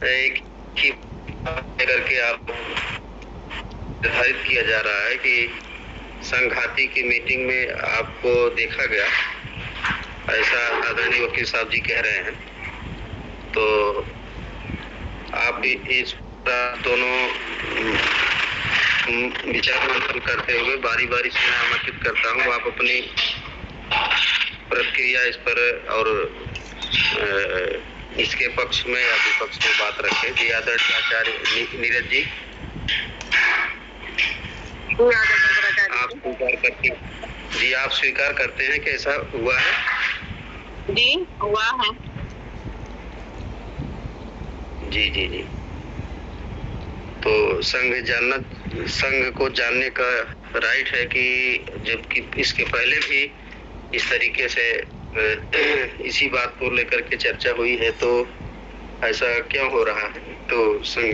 एक ही करके आप निर्धारित किया जा रहा है कि संघाती की मीटिंग में आपको देखा गया, ऐसा आदरणीय वकील साहब जी कह रहे हैं। तो आप इस दोनों विचार मंथन करते हुए बारी बारी से मैं आमंत्रित करता हूँ, आप अपनी प्रतिक्रिया इस पर और इसके पक्ष में या विपक्ष में बात रखें। जी आदरणीय आचार्य नीरज जी, आप स्वीकार करते जी, आप स्वीकार करते हैं कि ऐसा हुआ है? जी हुआ है। जी जी जी। तो संघ को जानने का राइट है कि जबकि इसके पहले भी इस तरीके से इसी बात को लेकर के चर्चा हुई है, तो ऐसा क्यों हो रहा है? तो संघ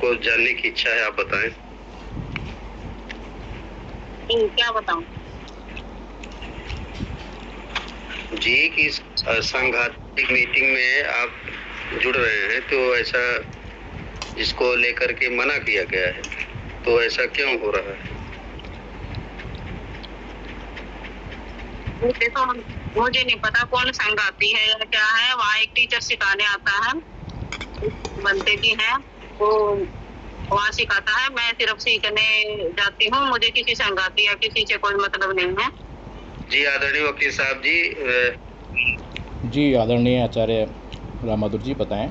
को जानने की इच्छा है, आप बताएं। क्या बताऊं जी कि संघातिक मीटिंग में आप जुड़ रहे हैं, तो ऐसा जिसको लेकर के मना किया गया है, तो ऐसा क्यों हो रहा है? देखो, मुझे नहीं पता कौन संघाती है या क्या है। वहाँ एक टीचर सिखाने आता है, बनते जी है, वो वहाँ सिखाता है। मैं सिर्फ सीखने जाती हूँ, मुझे किसी संघाती या किसी से कोई मतलब नहीं है। जी आदरणीय वकील साहब जी आदरणीय आचार्य राम बहादुर जी, बताएं।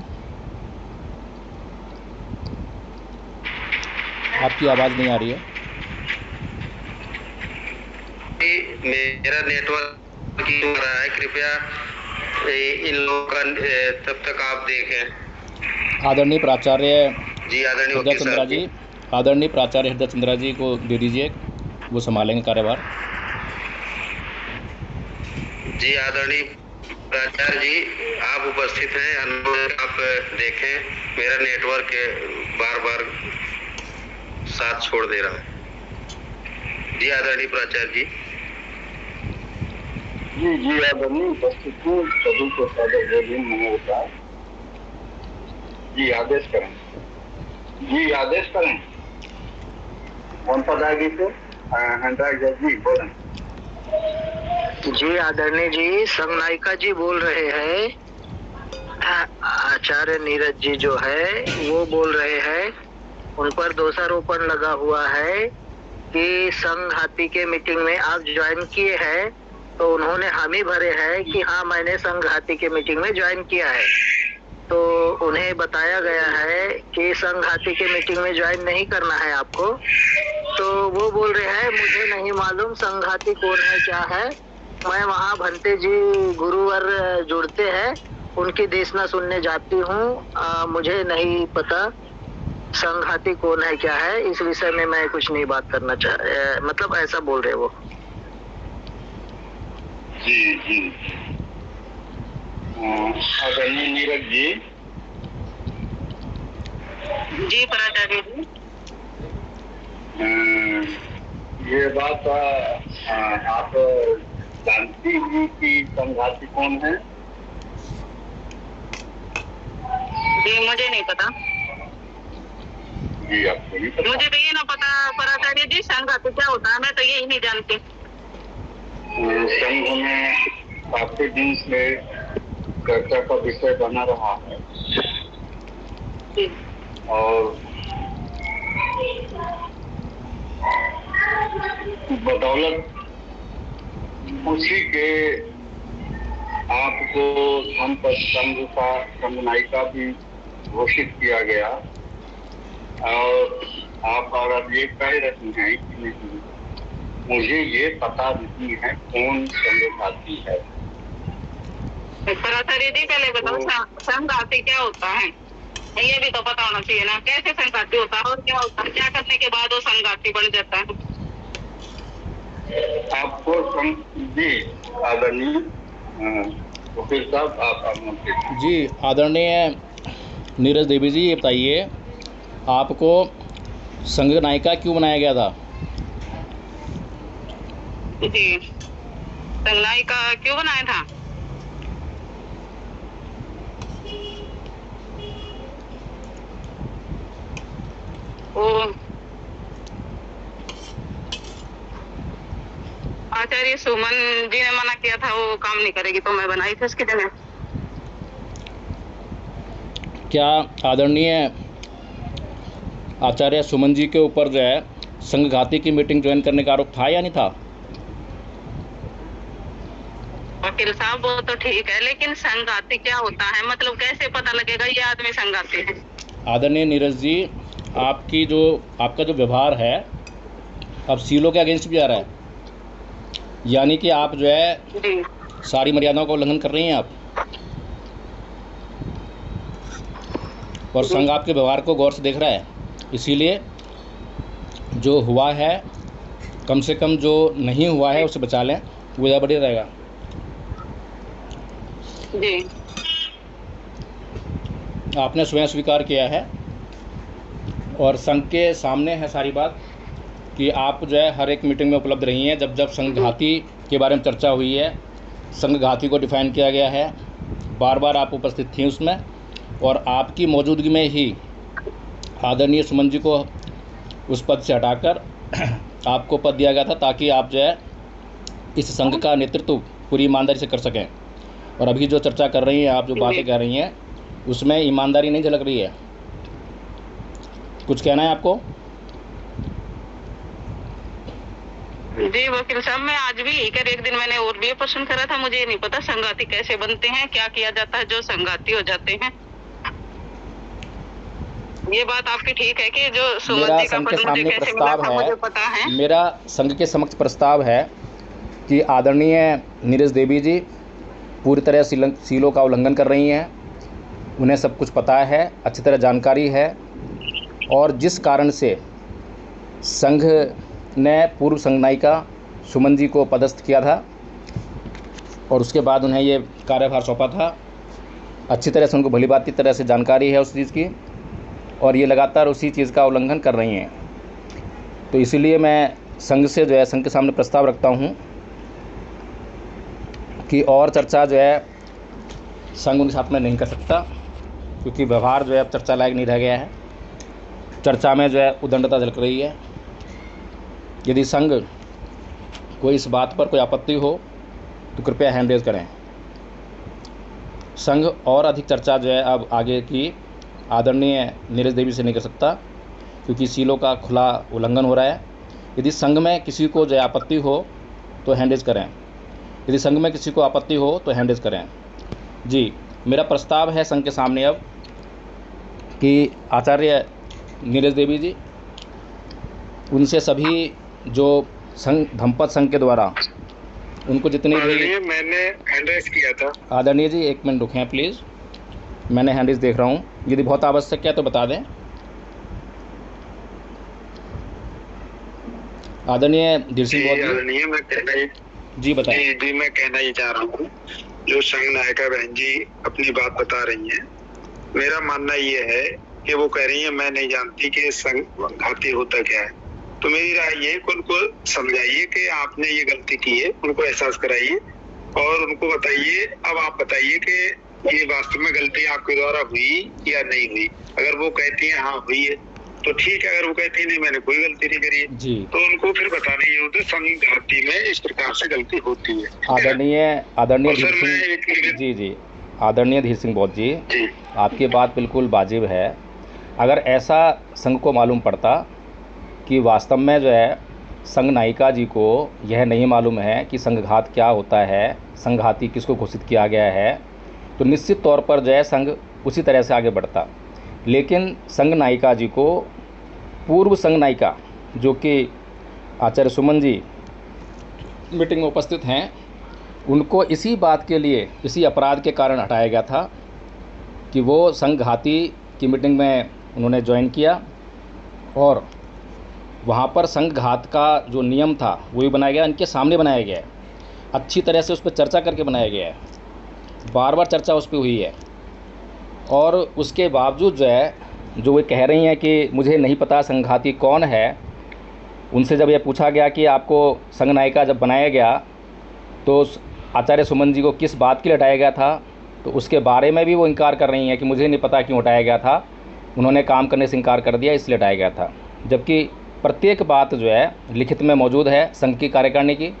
आपकी आवाज़ नहीं आ रही है। मेरा नेटवर्क की हो रहा है, कृपया इन लोगों का तब तक आप देखें। आदरणीय प्राचार्य जी आदरणीय हृदय वकील चंद्रा साहब जी, आदरणीय प्राचार्य हृदय चंद्रा जी को दे दीजिए, वो संभालेंगे कार्यभार। जी आदरणीय प्राचार्य जी, आप उपस्थित हैं, अनुरोध आप देखें, मेरा नेटवर्क बार बार साथ छोड़ दे रहा है। जी आदरणीय प्राचार्य जी। जी आदरणीय उपस्थित हूँ, सभी को सादर नमस्कार। जी आदेश करें। जी आदेश करें। कौन पदागी से जी बोलें। जी आदरणीय जी, संघ नायिका जी बोल रहे हैं। आचार्य नीरज जी जो है वो बोल रहे हैं, उन पर दोषारोपण लगा हुआ है कि संघाती के मीटिंग में आप ज्वाइन किए हैं, तो उन्होंने हामी भरे हैं कि हाँ मैंने संघाती के मीटिंग में ज्वाइन किया है। तो उन्हें बताया गया है कि संघाती के मीटिंग में ज्वाइन नहीं करना है आपको। तो वो बोल रहे हैं मुझे नहीं मालूम संघाती कौन है क्या है, मैं वहाँ भंते जी गुरुवर जुड़ते हैं, उनकी देशना सुनने जाती हूँ, मुझे नहीं पता संघाती कौन है क्या है, इस विषय में मैं कुछ नहीं बात करना मतलब ऐसा बोल रहे वो। जी जी आदरणीय नीरज जी। जी प्राचार्य जी, ये बात आप जानती हैं कि संघाती कौन है? जी मुझे नहीं पता। जी आपको नहीं पता? मुझे तो ये ना पता प्राचार्य जी, संघाती क्या होता है, मैं तो यही नहीं जानती। संघ में काफी दिन से चर्चा का विषय बना रहा है और बदौलत उसी के आपको संघ नायिका भी घोषित किया गया और आप अगर ये कह रही हैं कि नहीं मुझे ये पता नहीं है कौन संघाती है। प्राचार्य जी पहले बताओ संघाती क्या होता है, ये भी तो पता होना चाहिए ना, कैसे संघाती होता है और क्या होता है, क्या करने के बाद वो संघाती बन जाता है। आपको जी आदरणीय वकील साहब आप जी आदरणीय नीरज देवी जी, ये बताइए आपको संघ नायिका क्यों बनाया गया था? जी संघ नायिका क्यों बनाया था? आचार्य सुमन जी ने मना किया था वो काम नहीं करेगी, तो मैं बनाई थी उसकी जगह। क्या आदरणीय आचार्य सुमन जी के ऊपर जो है संघघाती की मीटिंग ज्वाइन करने का आरोप था या नहीं था? वकील साहब वो तो ठीक है, लेकिन संघाती क्या होता है, मतलब कैसे पता लगेगा ये आदमी संघाती है? आदरणीय नीरज जी, आपका जो व्यवहार है अब सीलो के अगेंस्ट भी आ रहा है, यानी कि आप जो है जी सारी मर्यादाओं का उल्लंघन कर रही हैं आप, और संघ आपके व्यवहार को गौर से देख रहा है। इसीलिए जो हुआ है कम से कम जो नहीं हुआ है उसे बचा लें, वो ज़्यादा बढ़िया रहेगा। जी आपने स्वयं स्वीकार किया है और संघ के सामने है सारी बात कि आप जो है हर एक मीटिंग में उपलब्ध रही हैं। जब जब संघघाती के बारे में चर्चा हुई है, संघघाती को डिफाइन किया गया है, बार बार आप उपस्थित थी उसमें, और आपकी मौजूदगी में ही आदरणीय सुमन जी को उस पद से हटाकर आपको पद दिया गया था, ताकि आप जो है इस संघ का नेतृत्व पूरी ईमानदारी से कर सकें। और अभी जो चर्चा कर रही हैं आप, जो बातें कह रही हैं, उसमें ईमानदारी नहीं झलक रही है। कुछ कहना है आपको? जी वकील साहब, मैं आज भी यही कर, एक दिन मैंने और भी प्रश्न करा था, मुझे ये नहीं पता संघाती कैसे बनते हैं, क्या किया जाता है जो संघाती हो जाते हैं। ये बात आपकी ठीक है कि जो मेरा सुमन जी का संघ के पद मुझे सामने कैसे मिला प्रस्ताव था मुझे है, पता है। मेरा संघ के समक्ष प्रस्ताव है कि आदरणीय नीरज देवी जी पूरी तरह सीलों का उल्लंघन कर रही हैं, उन्हें सब कुछ पता है, अच्छी तरह जानकारी है, और जिस कारण से संघ ने पूर्व संघ नायिका सुमन जी को पदस्थ किया था और उसके बाद उन्हें ये कार्यभार सौंपा था, अच्छी तरह से उनको भली भांति तरह से जानकारी है उस चीज़ की, और ये लगातार उसी चीज़ का उल्लंघन कर रही हैं। तो इसीलिए मैं संघ से जो है संघ के सामने प्रस्ताव रखता हूँ कि और चर्चा जो है संघ उनके साथ में नहीं कर सकता, क्योंकि व्यवहार जो है अब चर्चा लायक नहीं रह गया है। चर्चा में जो है उद्दंडता झलक रही है। यदि संघ को इस बात पर कोई आपत्ति हो तो कृपया हैंड रेज करें। संघ और अधिक चर्चा जो है अब आगे की आदरणीय नीरज देवी से नहीं कर सकता, क्योंकि सीलों का खुला उल्लंघन हो रहा है। यदि संघ में किसी को जो है आपत्ति हो तो हैंड रेज करें। यदि संघ में किसी को आपत्ति हो तो हैंड रेज करें। जी, मेरा प्रस्ताव है संघ के सामने अब कि आचार्य नीरज देवी जी, उनसे सभी जो संघ धम्पत संघ के द्वारा उनको जितनी भी, मैंने हैंड रेज किया था। आदरणीय जी एक मिनट रुकें प्लीज़, मैंने हैंड रेज देख रहा हूँ, यदि बहुत आवश्यक है तो बता दें। आदरणीय धीर सिंह जी बताएं। जी मैं कहना ये चाह रहा हूँ, जो संघ नायिका बहन जी अपनी बात बता रही हैं, मेरा मानना ये है कि वो कह रही है मैं नहीं जानती कि संघाती होता क्या है। तो मेरी राय ये कि उनको समझाइए कि आपने ये गलती की है, उनको एहसास कराइए और उनको बताइए। अब आप बताइए कि ये वास्तव में गलती आपके द्वारा हुई या नहीं हुई। अगर वो कहती है हाँ हुई है तो ठीक है, अगर वो कहती है नहीं मैंने कोई गलती नहीं करी है जी, तो उनको फिर बताना ये होता है संघाती में इस प्रकार से गलती होती है। आदरणीय धीर सर मैं सिंह जी आदरणीय धीर सिंह बौद्ध जी, आपकी बात बिल्कुल वाजिब है। अगर ऐसा संघ को मालूम पड़ता कि वास्तव में जो है संघ नायिका जी को यह नहीं मालूम है कि संघघात क्या होता है, संघाती किसको घोषित किया गया है, तो निश्चित तौर पर जो है संघ उसी तरह से आगे बढ़ता। लेकिन संघ नायिका जी को पूर्व संघ नायिका जो कि आचार्य सुमन जी मीटिंग में उपस्थित हैं, उनको इसी बात के लिए, इसी अपराध के कारण हटाया गया था कि वो संघघाती की मीटिंग में उन्होंने ज्वाइन किया और वहाँ पर संघघात का जो नियम था वो भी बनाया गया, इनके सामने बनाया गया है, अच्छी तरह से उस पर चर्चा करके बनाया गया है, बार बार चर्चा उस पर हुई है। और उसके बावजूद जो है जो वे कह रही हैं कि मुझे नहीं पता संघाती कौन है, उनसे जब यह पूछा गया कि आपको संघ नायिका जब बनाया गया तो आचार्य सुमन जी को किस बात के लिए हटाया गया था, तो उसके बारे में भी वो इनकार कर रही हैं कि मुझे नहीं पता क्यों हटाया गया था, उन्होंने काम करने से इनकार कर दिया इसलिए हटाया गया था। जबकि प्रत्येक बात जो है लिखित में मौजूद है संघ की कार्यकारिणी की,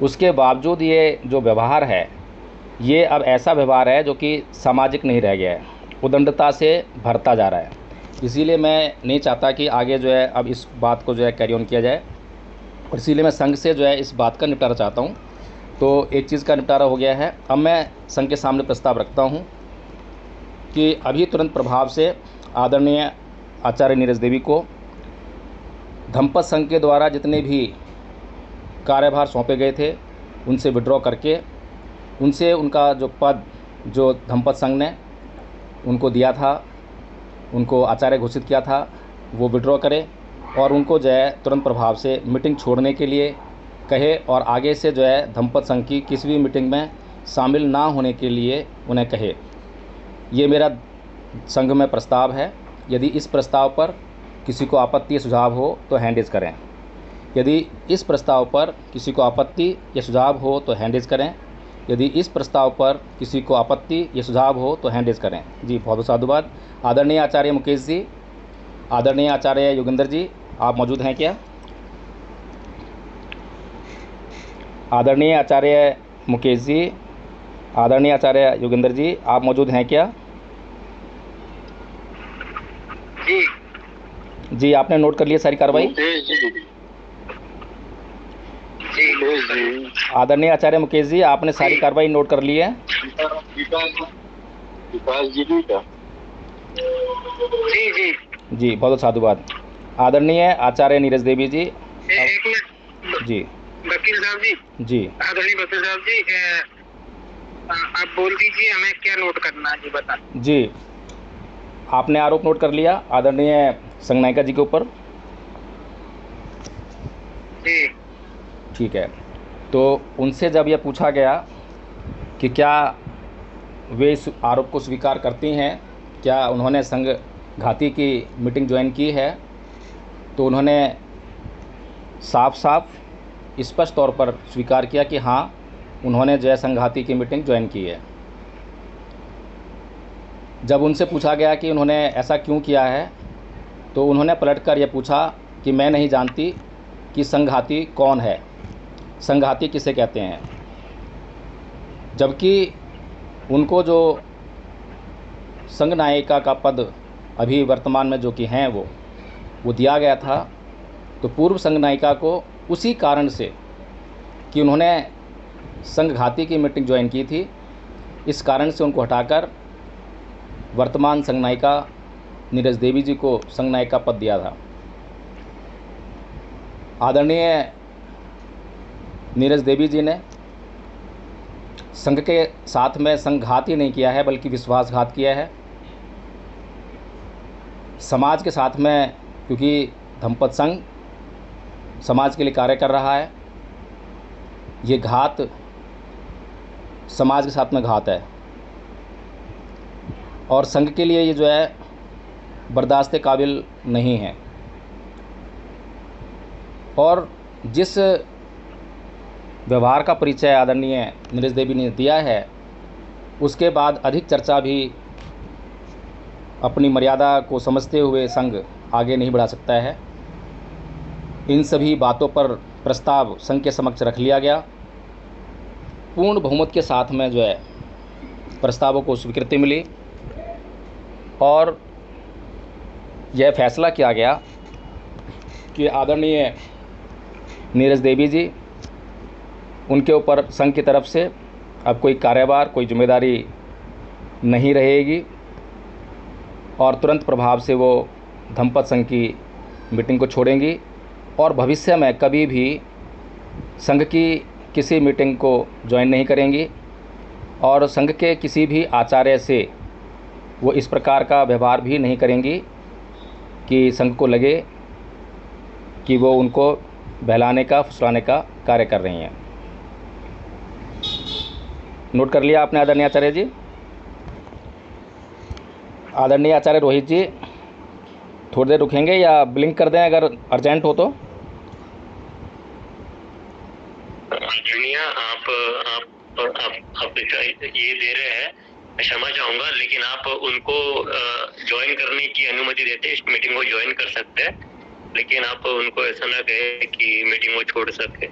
उसके बावजूद ये जो व्यवहार है, ये अब ऐसा व्यवहार है जो कि सामाजिक नहीं रह गया है, उदंडता से भरता जा रहा है। इसीलिए मैं नहीं चाहता कि आगे जो है अब इस बात को जो है कैरी ऑन किया जाए, और इसीलिए मैं संघ से जो है इस बात का निपटारा चाहता हूँ। तो एक चीज़ का निपटारा हो गया है। अब मैं संघ के सामने प्रस्ताव रखता हूँ कि अभी तुरंत प्रभाव से आदरणीय आचार्य नीरज देवी को धम्मपद संघ के द्वारा जितने भी कार्यभार सौंपे गए थे उनसे विड्रॉ करके उनसे उनका जो पद जो धम्मपद संघ ने उनको दिया था, उनको आचार्य घोषित किया था, वो विड्रॉ करे और उनको जो है तुरंत प्रभाव से मीटिंग छोड़ने के लिए कहे, और आगे से जो है धम्मपद संघ की किसी भी मीटिंग में शामिल ना होने के लिए उन्हें कहे। ये मेरा संघ में प्रस्ताव है। यदि इस प्रस्ताव पर किसी को आपत्ति या सुझाव हो तो हैंड रेज करें। यदि इस प्रस्ताव पर किसी को आपत्ति या सुझाव हो तो हैंड रेज करें। यदि इस प्रस्ताव पर किसी को आपत्ति या सुझाव हो तो हैंड रेज करें। जी, बहुत बहुत साधुवाद। आदरणीय आचार्य मुकेश जी, आदरणीय आचार्य योगेंद्र जी, आप मौजूद हैं क्या? आदरणीय आचार्य मुकेश जी, आदरणीय आचार्य योगेंद्र जी, आप मौजूद हैं क्या? जी जी, आपने नोट कर लिया सारी कार्रवाई? आदरणीय आचार्य मुकेश जी, आपने सारी कार्रवाई नोट कर ली है? जी जी जी, बहुत साधुवाद। आदरणीय आचार्य नीरज देवी जी। एक मिनट जी वकील साहब जी। जी, आदरणीय वकील साहब जी, आप बोल दीजिए हमें क्या नोट करना है जी, बता। जी, आपने आरोप नोट कर लिया आदरणीय संघ नायिका जी के ऊपर? जी ठीक है। तो उनसे जब यह पूछा गया कि क्या वे इस आरोप को स्वीकार करती हैं, क्या उन्होंने संघ घाती की मीटिंग ज्वाइन की है, तो उन्होंने साफ साफ स्पष्ट तौर पर स्वीकार किया कि हाँ, उन्होंने जो है संघ घाती की मीटिंग ज्वाइन की है। जब उनसे पूछा गया कि उन्होंने ऐसा क्यों किया है, तो उन्होंने पलटकर यह पूछा कि मैं नहीं जानती कि संघाती कौन है, संघाती किसे कहते हैं। जबकि उनको जो संघ नायिका का पद अभी वर्तमान में जो कि हैं वो दिया गया था, तो पूर्व संघ नायिका को उसी कारण से कि उन्होंने संघ घाती की मीटिंग ज्वाइन की थी, इस कारण से उनको हटाकर वर्तमान संघ नायिका नीरज देवी जी को संघ नायिका पद दिया था। आदरणीय नीरज देवी जी ने संघ के साथ में संघात ही नहीं किया है, बल्कि विश्वासघात किया है समाज के साथ में, क्योंकि धम्मपद संघ समाज के लिए कार्य कर रहा है। ये घात समाज के साथ में घात है, और संघ के लिए ये जो है बर्दाश्त के काबिल नहीं है। और जिस व्यवहार का परिचय आदरणीय नीरज देवी ने दिया है, उसके बाद अधिक चर्चा भी अपनी मर्यादा को समझते हुए संघ आगे नहीं बढ़ा सकता है। इन सभी बातों पर प्रस्ताव संघ के समक्ष रख लिया गया। पूर्ण बहुमत के साथ में जो है प्रस्तावों को स्वीकृति मिली, और यह फैसला किया गया कि आदरणीय नीरज देवी जी, उनके ऊपर संघ की तरफ से अब कोई कार्यभार, कोई जिम्मेदारी नहीं रहेगी, और तुरंत प्रभाव से वो धम्मपद संघ की मीटिंग को छोड़ेंगी, और भविष्य में कभी भी संघ की किसी मीटिंग को ज्वाइन नहीं करेंगी, और संघ के किसी भी आचार्य से वो इस प्रकार का व्यवहार भी नहीं करेंगी कि संघ को लगे कि वो उनको बहलाने का, फुसलाने का कार्य कर रही हैं। नोट कर लिया आपने आदरणीय आचार्य जी? आदरणीय आचार्य रोहित जी, थोड़ी देर रुकेंगे या ब्लिंक कर दें अगर अर्जेंट हो तो? आदरणीय, आप ये दे रहे हैं, मैं क्षमा चाहूंगा, लेकिन आप उनको ज्वाइन करने की अनुमति देते, इस मीटिंग को ज्वाइन कर सकते हैं, लेकिन आप उनको ऐसा ना कहे कि मीटिंग को छोड़ सके।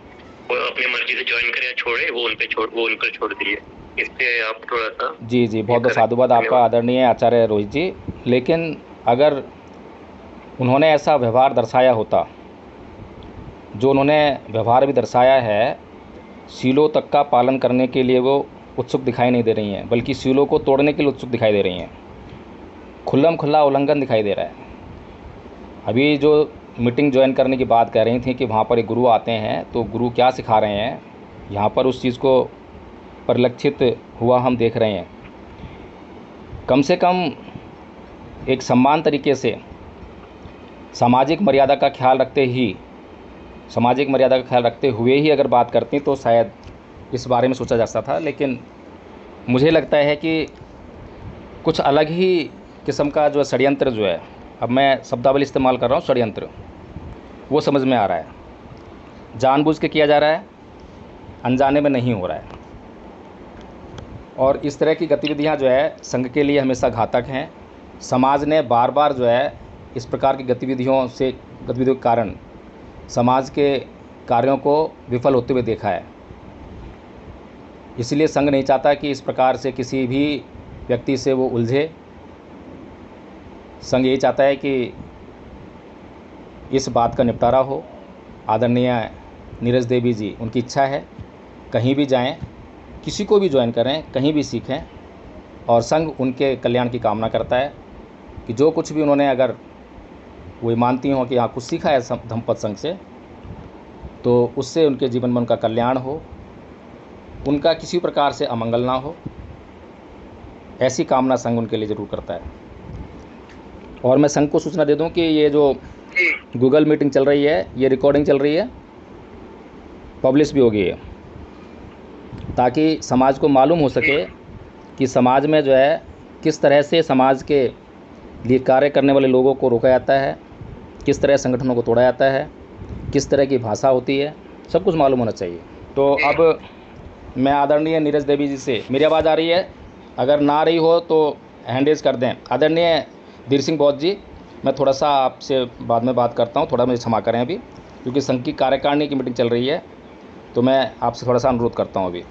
वो अपनी मर्जी से ज्वाइन करे या छोड़े, वो उन पर छोड़ दिए। इस पे आप थोड़ा सा। जी जी, बहुत बहुत साधुवाद आपका आदरणीय आचार्य रोहित जी। लेकिन अगर उन्होंने ऐसा व्यवहार दर्शाया होता, जो उन्होंने व्यवहार भी दर्शाया है, सीलों तक का पालन करने के लिए वो उत्सुक दिखाई नहीं दे रही हैं, बल्कि सीलों को तोड़ने के लिए उत्सुक दिखाई दे रही हैं। खुल्लम खुल्ला उल्लंघन दिखाई दे रहा है। अभी जो मीटिंग ज्वाइन करने की बात कह रही थी कि वहाँ पर एक गुरु आते हैं, तो गुरु क्या सिखा रहे हैं, यहाँ पर उस चीज़ को परिलक्षित हुआ हम देख रहे हैं। कम से कम एक सम्मान तरीके से सामाजिक मर्यादा का ख्याल रखते हुए ही अगर बात करती तो शायद इस बारे में सोचा जा सकता था। लेकिन मुझे लगता है कि कुछ अलग ही किस्म का जो षड्यंत्र जो है, अब मैं शब्दावली इस्तेमाल कर रहा हूँ, षड्यंत्र, वो समझ में आ रहा है। जानबूझ के किया जा रहा है, अनजाने में नहीं हो रहा है। और इस तरह की गतिविधियाँ जो है संघ के लिए हमेशा घातक हैं। समाज ने बार बार जो है इस प्रकार की गतिविधियों के कारण समाज के कार्यों को विफल होते हुए देखा है। इसलिए संघ नहीं चाहता कि इस प्रकार से किसी भी व्यक्ति से वो उलझे। संघ यही चाहता है कि इस बात का निपटारा हो। आदरणीय नीरज देवी जी, उनकी इच्छा है कहीं भी जाएं, किसी को भी ज्वाइन करें, कहीं भी सीखें, और संघ उनके कल्याण की कामना करता है कि जो कुछ भी उन्होंने, अगर वो मानती हों कि हाँ कुछ सीखा है धम्मपद संघ से, तो उससे उनके जीवन में उनका कल्याण हो, उनका किसी प्रकार से अमंगल ना हो, ऐसी कामना संघ उनके लिए ज़रूर करता है। और मैं संघ को सूचना दे दूं कि ये जो गूगल मीटिंग चल रही है, ये रिकॉर्डिंग चल रही है, पब्लिश भी हो गई है, ताकि समाज को मालूम हो सके कि समाज में जो है किस तरह से समाज के लिए कार्य करने वाले लोगों को रोका जाता है, किस तरह संगठनों को तोड़ा जाता है, किस तरह की भाषा होती है, सब कुछ मालूम होना चाहिए। तो अब मैं आदरणीय नीरज देवी जी से, मेरी आवाज़ आ रही है? अगर ना आ रही हो तो हैंड रेज कर दें। आदरणीय धीर सिंह बौद्ध जी, मैं थोड़ा सा आपसे बाद में बात करता हूँ, थोड़ा मुझे क्षमा करें अभी, क्योंकि संघ की कार्यकारिणी की मीटिंग चल रही है, तो मैं आपसे थोड़ा सा अनुरोध करता हूँ अभी,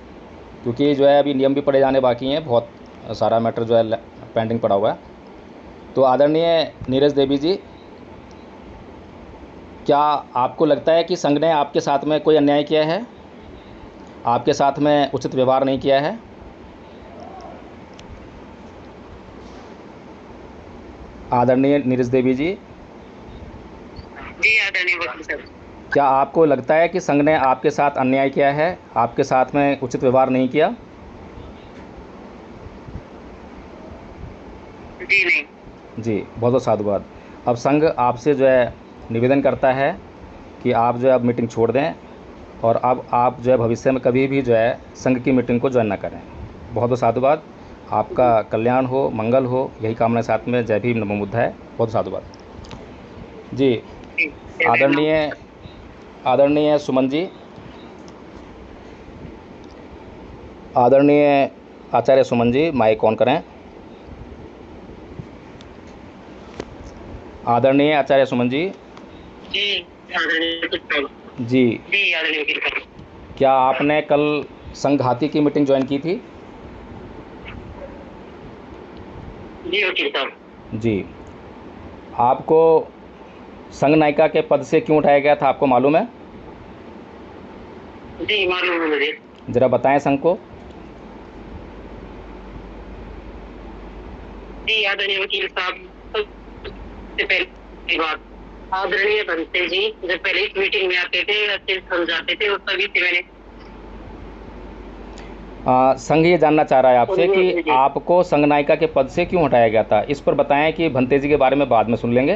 क्योंकि जो है अभी नियम भी पढ़े जाने बाकी हैं, बहुत सारा मैटर जो है पेंडिंग पड़ा हुआ है। तो आदरणीय नीरज देवी जी, क्या आपको लगता है कि संघ ने आपके साथ में कोई अन्याय किया है, आपके साथ में उचित व्यवहार नहीं किया है? आदरणीय नीरज देवी जी, जी आदरणीय वकील साहब, क्या आपको लगता है कि संघ ने आपके साथ अन्याय किया है, आपके साथ में उचित व्यवहार नहीं किया? जी नहीं। जी, बहुत बहुत साधुवाद। अब संघ आपसे जो है निवेदन करता है कि आप जो है अब मीटिंग छोड़ दें, और अब आप जो है भविष्य में कभी भी जो है संघ की मीटिंग को ज्वाइन ना करें। बहुत बहुत साधुवाद। आपका कल्याण हो, मंगल हो, यही कामना साथ में। जय भीम, नमो बुद्धाय। बहुत साधुवाद जी। आदरणीय सुमन जी, आदरणीय आचार्य सुमन जी, माइक ऑन करें। आदरणीय आचार्य सुमन जी। जी आदरणीय वकील साहब, क्या आपने कल संघाती की मीटिंग ज्वाइन की थी? जी वकील साहब। जी, आपको संघ नायिका के पद से क्यों उठाया गया था, आपको मालूम है? जी मालूम है मुझे। जरा बताएं संघ को। जी आदरणीय वकील साहब, सबसे पहली बात, आदरणीय बनते जी जब पहले इस मीटिंग में आते थे, अच्छे समझाते थे, और तभी से मैंने संघ ये जानना चाह रहा है आपसे कि आपको संघ नायिका के पद से क्यों हटाया गया था। इस पर बताएं कि भंते जी के बारे में बाद में सुन लेंगे,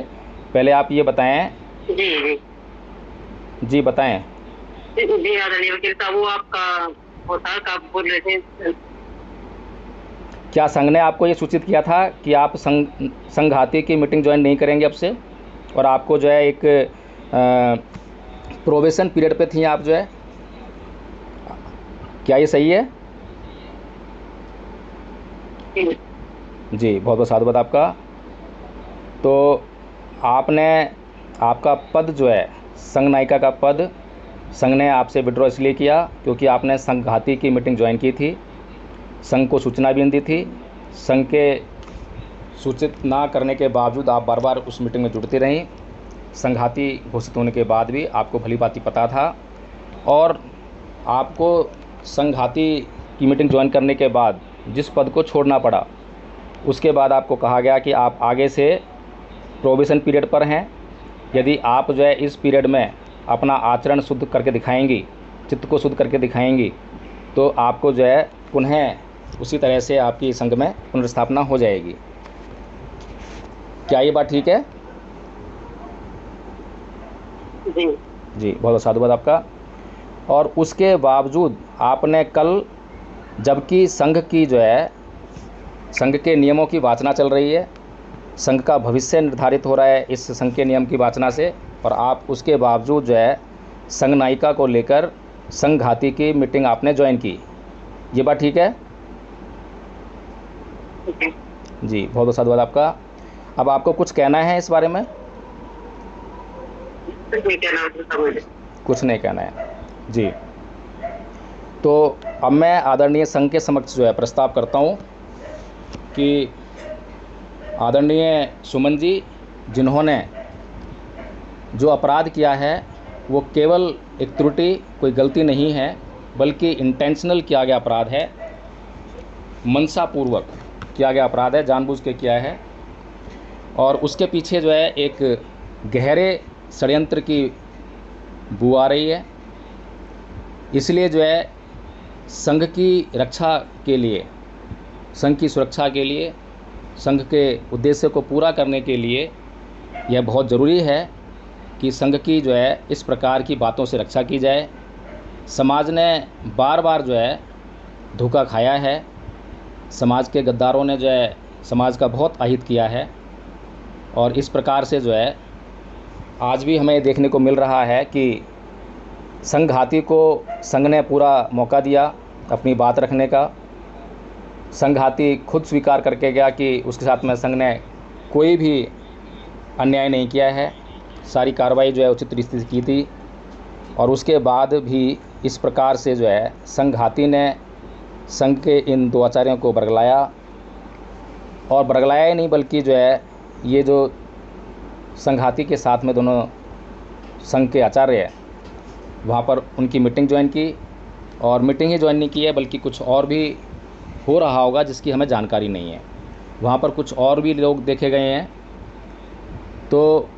पहले आप ये बताएं। जी बताएं। जी आदरणीय वकील साहब, वो आपका होता का आप बोल रहे थे, क्या संघ ने आपको ये सूचित किया था कि आप संघाती की मीटिंग ज्वाइन नहीं करेंगे अब से, और आपको जो है एक प्रोबेशन पीरियड पे थी आप जो है, क्या ये सही है? जी, बहुत बहुत साधुवाद आपका। तो आपने, आपका पद जो है संघ नायिका का पद संघ ने आपसे विड्रॉ इसलिए किया क्योंकि आपने संघाती की मीटिंग ज्वाइन की थी, संघ को सूचना भी दी थी। संघ के सूचित ना करने के बावजूद आप बार बार उस मीटिंग में जुड़ती रहीं। संघाती घोषित होने के बाद भी आपको भली भांति पता था, और आपको संघाती की मीटिंग ज्वाइन करने के बाद जिस पद को छोड़ना पड़ा, उसके बाद आपको कहा गया कि आप आगे से प्रोबेशन पीरियड पर हैं। यदि आप जो है इस पीरियड में अपना आचरण शुद्ध करके दिखाएंगी, चित्त को शुद्ध करके दिखाएंगी, तो आपको जो है पुनः उसी तरह से आपकी संघ में पुनर्स्थापना हो जाएगी। क्या ये बात ठीक है? जी जी, बहुत बहुत साधुवाद आपका। और उसके बावजूद आपने कल, जबकि संघ की जो है संघ के नियमों की वाचना चल रही है, संघ का भविष्य निर्धारित हो रहा है इस संघ के नियम की वाचना से, और आप उसके बावजूद जो है संघ नायिका को लेकर संघाती की मीटिंग आपने ज्वाइन की। ये बात ठीक है? जी, बहुत बहुत साधुवाद आपका। अब आपको कुछ कहना है इस बारे में? कुछ नहीं कहना है। जी, तो अब मैं आदरणीय संघ के समक्ष जो है प्रस्ताव करता हूँ कि आदरणीय सुमन जी, जिन्होंने जो अपराध किया है वो केवल एक त्रुटि, कोई गलती नहीं है, बल्कि इंटेंशनल किया गया अपराध है, मनसापूर्वक किया गया अपराध है, जानबूझ के किया है, और उसके पीछे जो है एक गहरे षड्यंत्र की बू आ रही है। इसलिए जो है संघ की रक्षा के लिए, संघ की सुरक्षा के लिए, संघ के उद्देश्य को पूरा करने के लिए यह बहुत ज़रूरी है कि संघ की जो है इस प्रकार की बातों से रक्षा की जाए। समाज ने बार बार जो है धोखा खाया है, समाज के गद्दारों ने जो है समाज का बहुत अहित किया है, और इस प्रकार से जो है आज भी हमें देखने को मिल रहा है कि संघाती को संघ ने पूरा मौका दिया अपनी बात रखने का। संघाती खुद स्वीकार करके गया कि उसके साथ में संघ ने कोई भी अन्याय नहीं किया है, सारी कार्रवाई जो है उचित रीति से की थी, और उसके बाद भी इस प्रकार से जो है संघाती ने संघ के इन दो आचार्यों को बरगलाया, और बरगलाया ही नहीं बल्कि जो है ये जो संघाती के साथ में दोनों संघ के आचार्य हैं वहाँ पर उनकी मीटिंग ज्वाइन की, और मीटिंग ही ज्वाइन नहीं की है बल्कि कुछ और भी हो रहा होगा जिसकी हमें जानकारी नहीं है। वहाँ पर कुछ और भी लोग देखे गए हैं। तो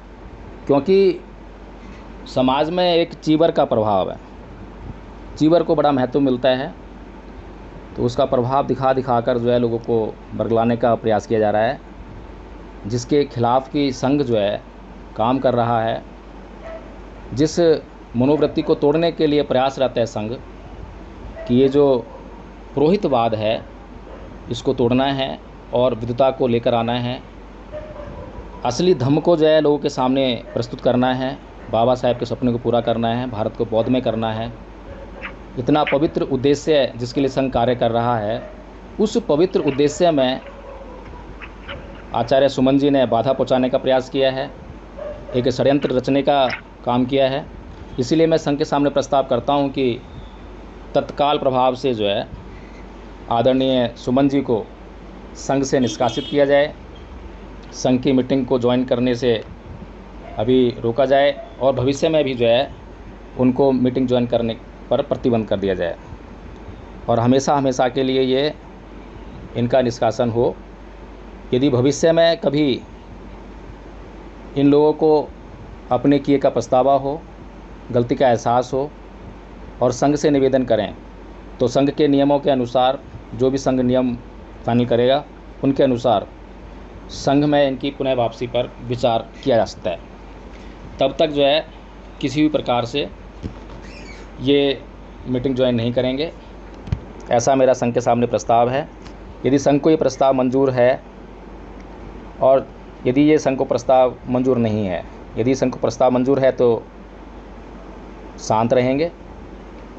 क्योंकि समाज में एक चीवर का प्रभाव है, चीवर को बड़ा महत्व मिलता है, तो उसका प्रभाव दिखा दिखा कर जो है लोगों को बरगलाने का प्रयास किया जा रहा है, जिसके खिलाफ की संघ जो है काम कर रहा है। जिस मनोवृत्ति को तोड़ने के लिए प्रयास रहता है संघ कि ये जो पुरोहितवाद है इसको तोड़ना है और विद्वता को लेकर आना है, असली धम्म को जो है लोगों के सामने प्रस्तुत करना है, बाबा साहेब के सपने को पूरा करना है, भारत को बौद्धमय करना है। इतना पवित्र उद्देश्य है जिसके लिए संघ कार्य कर रहा है, उस पवित्र उद्देश्य में आचार्य सुमन जी ने बाधा पहुंचाने का प्रयास किया है, एक षड्यंत्र रचने का काम किया है। इसीलिए मैं संघ के सामने प्रस्ताव करता हूं कि तत्काल प्रभाव से जो है आदरणीय सुमन जी को संघ से निष्कासित किया जाए, संघ की मीटिंग को ज्वाइन करने से अभी रोका जाए, और भविष्य में भी जो है उनको मीटिंग ज्वाइन करने पर प्रतिबंध कर दिया जाए, और हमेशा हमेशा के लिए ये इनका निष्कासन हो। यदि भविष्य में कभी इन लोगों को अपने किए का पछतावा हो, गलती का एहसास हो, और संघ से निवेदन करें, तो संघ के नियमों के अनुसार जो भी संघ नियम फाइनल करेगा उनके अनुसार संघ में इनकी पुनः वापसी पर विचार किया जा सकता है। तब तक जो है किसी भी प्रकार से ये मीटिंग ज्वाइन नहीं करेंगे, ऐसा मेरा संघ के सामने प्रस्ताव है। यदि संघ को ये प्रस्ताव मंजूर है, और यदि ये संघ को प्रस्ताव मंजूर नहीं है, यदि संघ को प्रस्ताव मंजूर है तो शांत रहेंगे,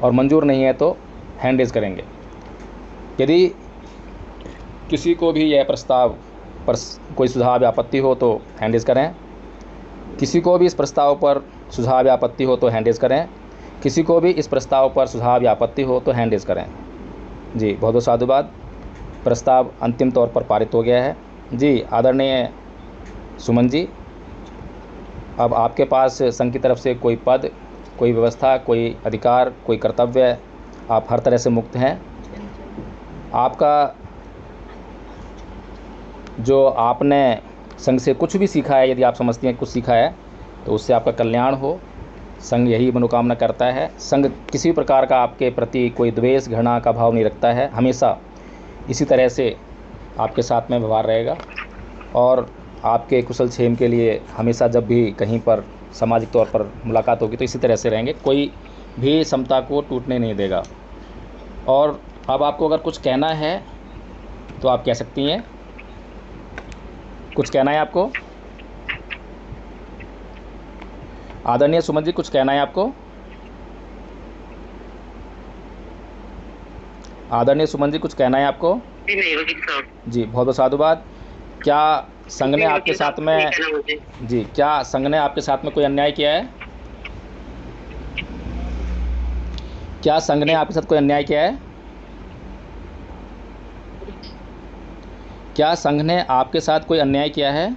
और मंजूर नहीं है तो हैंड रेज करेंगे। यदि किसी को भी यह प्रस्ताव पर कोई सुझाव या आपत्ति हो तो हैंड रेज करें, किसी को भी इस प्रस्ताव पर सुझाव या आपत्ति हो तो हैंड रेज करें। किसी को भी इस प्रस्ताव पर सुझाव या आपत्ति हो तो हैंड रेज करें। जी, बहुत बहुत साधुवाद। प्रस्ताव अंतिम तौर पर पारित हो गया है। जी, आदरणीय सुमन जी, अब आपके पास संघ की तरफ से कोई पद, कोई व्यवस्था, कोई अधिकार, कोई कर्तव्य, आप हर तरह से मुक्त हैं। आपका जो आपने संघ से कुछ भी सीखा है, यदि आप समझती हैं कुछ सीखा है, तो उससे आपका कल्याण हो। संघ यही मनोकामना करता है। संघ किसी भी प्रकार का आपके प्रति कोई द्वेष, घृणा का भाव नहीं रखता है। हमेशा इसी तरह से आपके साथ में व्यवहार रहेगा और आपके कुशल क्षेम के लिए हमेशा जब भी कहीं पर सामाजिक तौर पर मुलाकात होगी तो इसी तरह से रहेंगे, कोई भी समता को टूटने नहीं देगा। और अब आपको अगर कुछ कहना है तो आप कह सकती हैं। कुछ कहना है आपको? आदरणीय सुमन जी, कुछ कहना है आपको? आदरणीय सुमन जी, कुछ कहना है आपको? नहीं वकील साहब। जी, बहुत बहुत साधुवाद। क्या संघ ने आपके साथ में जी, क्या संघ ने आपके साथ में कोई अन्याय किया है? क्या संघ ने आपके साथ कोई अन्याय किया है? क्या संघ ने आपके साथ कोई अन्याय किया है?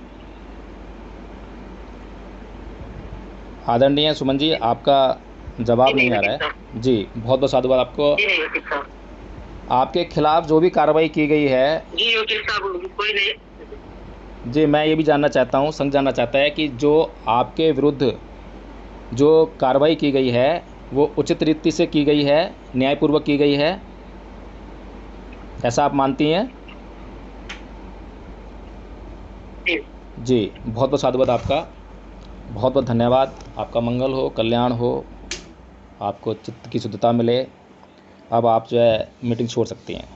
आदरणीय सुमन जी, आपका जवाब नहीं आ रहा है। जी, बहुत बहुत साधुवाद आपको। आपके खिलाफ जो भी कार्रवाई की गई है, जी वकील साहब, कोई नहीं। जी, मैं ये भी जानना चाहता हूँ, संघ जानना चाहता है कि जो आपके विरुद्ध जो कार्रवाई की गई है वो उचित रीति से की गई है, न्यायपूर्वक की गई है, ऐसा आप मानती हैं? जी, बहुत बहुत साधुवाद आपका। बहुत बहुत धन्यवाद। आपका मंगल हो, कल्याण हो, आपको चित्त की शुद्धता मिले। अब आप जो है मीटिंग छोड़ सकती हैं।